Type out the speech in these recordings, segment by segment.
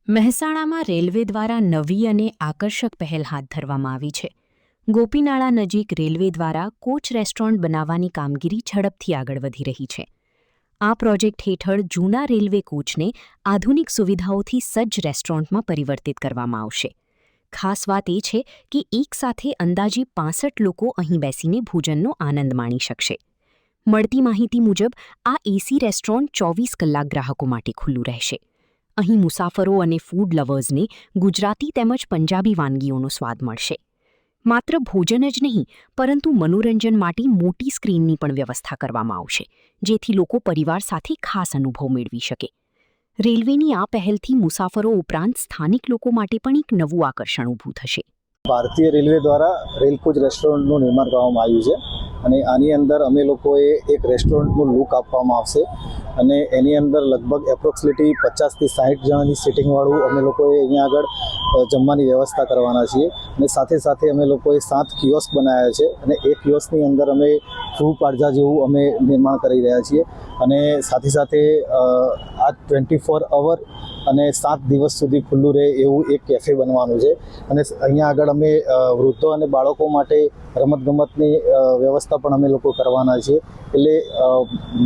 મહેસાણામાં રેલવે દ્વારા નવી અને આકર્ષક પહેલ હાથ ધરવામાં આવી છે. ગોપીનાળા નજીક રેલવે દ્વારા કોચ રેસ્ટોરન્ટ બનાવવાની કામગીરી ઝડપથી આગળ વધી રહી છે. આ પ્રોજેક્ટ હેઠળ જૂના રેલવે કોચને આધુનિક સુવિધાઓથી સજ્જ રેસ્ટોરન્ટમાં પરિવર્તિત કરવામાં આવશે. ખાસ વાત એ છે કે એકસાથે અંદાજે 65 લોકો અહીં બેસીને ભોજનનો આનંદ માણી શકશે. મળતી માહિતી મુજબ આ એસી રેસ્ટોરન્ટ 24 કલાક ગ્રાહકો માટે ખુલ્લું રહેશે. અહીં મુસાફરો અને ફૂડ લવર્સને ગુજરાતી તેમજ પંજાબી વાનગીઓનો સ્વાદ મળશે. માત્ર ભોજન જ નહીં, પરંતુ મનોરંજન માટે મોટી સ્ક્રીનની પણ વ્યવસ્થા કરવામાં આવશે, જેથી લોકો પરિવાર સાથે ખાસ અનુભવ મેળવી શકે. રેલવેની આ પહેલથી મુસાફરો ઉપરાંત સ્થાનિક લોકો માટે પણ એક નવું આકર્ષણ ઊભું થશે. ભારતીય રેલવે દ્વારા રેલ કોચ રેસ્ટોરન્ટનું નિર્માણ કરવામાં આવ્યું છે અને આની અંદર અમે લોકોએ એક રેસ્ટોરન્ટનું લુક આપવામાં આવશે અને એની અંદર લગભગ એપ્રોક્સિમેટલી 50થી 60 જણાની સિટિંગવાળું અમે લોકોએ અહીંયા આગળ જમવાની વ્યવસ્થા કરવાના છીએ અને સાથે સાથે અમે લોકોએ 7 કિયોસ્ક બનાવ્યા છે અને એ કિયોસ્કની અંદર અમે ફૂડ પાર્ઝા જેવું અમે નિર્માણ કરી રહ્યા છીએ અને સાથે સાથે આ 24 અવર અને 7 દિવસ સુધી ખુલ્લું રહે એવું એક કેફે બનવાનું છે અને અહીંયા આગળ અમે વૃદ્ધો અને બાળકો માટે રમતગમતની વ્યવસ્થા પણ અમે લોકો કરવાના છીએ. એટલે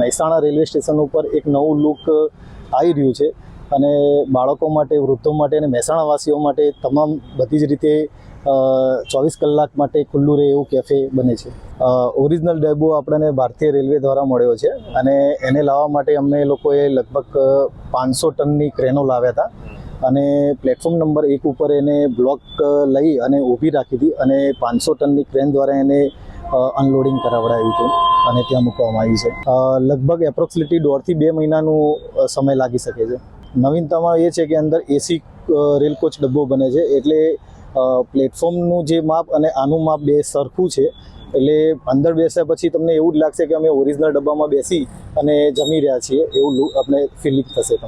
મહેસાણા રેલવે સ્ટેશન ઉપર એક નવું લુક આવી રહ્યું છે અને બાળકો માટે, વૃદ્ધો માટે અને મહેસાણાવાસીઓ માટે તમામ બધી જ રીતે 24 કલાક માટે ખુલ્લું રહે એવું કેફે બને છે. ઓરિજિનલ ડેબો આપણને ભારતીય રેલવે દ્વારા મળ્યો છે અને એને લાવવા માટે અમને લોકોએ લગભગ 500 ટનની ક્રેનો લાવ્યા હતા અને પ્લેટફોર્મ નંબર 1 ઉપર એને બ્લોક લઈ અને ઊભી રાખી હતી અને 500 ટનની ક્રેન દ્વારા એને અનલોડિંગ કરાવડાવ્યું હતું અને ત્યાં મૂકવામાં આવી છે. લગભગ એપ્રોક્સિમેટલી 1.5 થી 2 મહિનાનું સમય લાગી શકે છે. નવીનતામાં એ છે કે અંદર એસી રેલ કોચ ડબ્બો બને છે, એટલે પ્લેટફોર્મનું જે માપ અને આનું માપ બે સરખું છે. એટલે અંદર બેસ્યા પછી તમને એવું જ લાગશે કે અમે ઓરિજિનલ ડબ્બામાં બેસી અને જમી રહ્યા છીએ એવું આપણે ફિલિંગ થશે તમને.